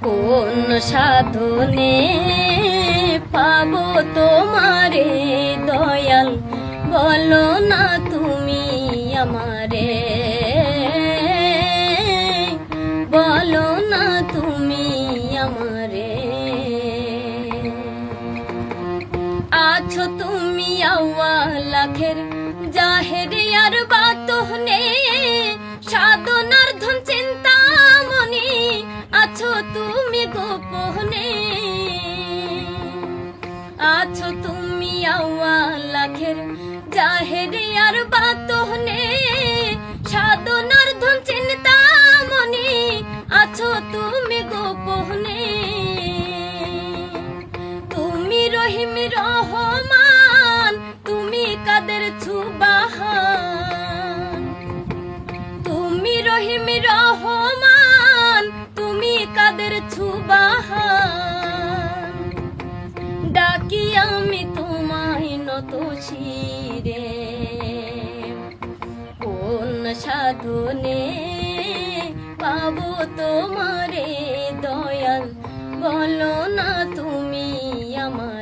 কোন সাধনে পাবো তোমারে দয়াল, বলো না তুমি আমারে, বলো না তুমি আমারে। আছো তুমি আওয়ালাখের জাহের আর বাতনে, সাধনার ধন চিন্তামণি আছো তুমি গোপনে। আছো তুমি আওয়ালাখের জাহের আর বাতনে, সাধনার ধন চিন্তামণি আছো তুমি গোপনে। তুমি রহিম রহমান, তুমি কাদের সুবহান, তুমি রহিম রহমান, তুমি কাদের সুবহান। ডাকি আমি তোমায় নত শিরে, কোন সাধনে পাবো তোমারে দয়াল, বলো না তুমি আমার।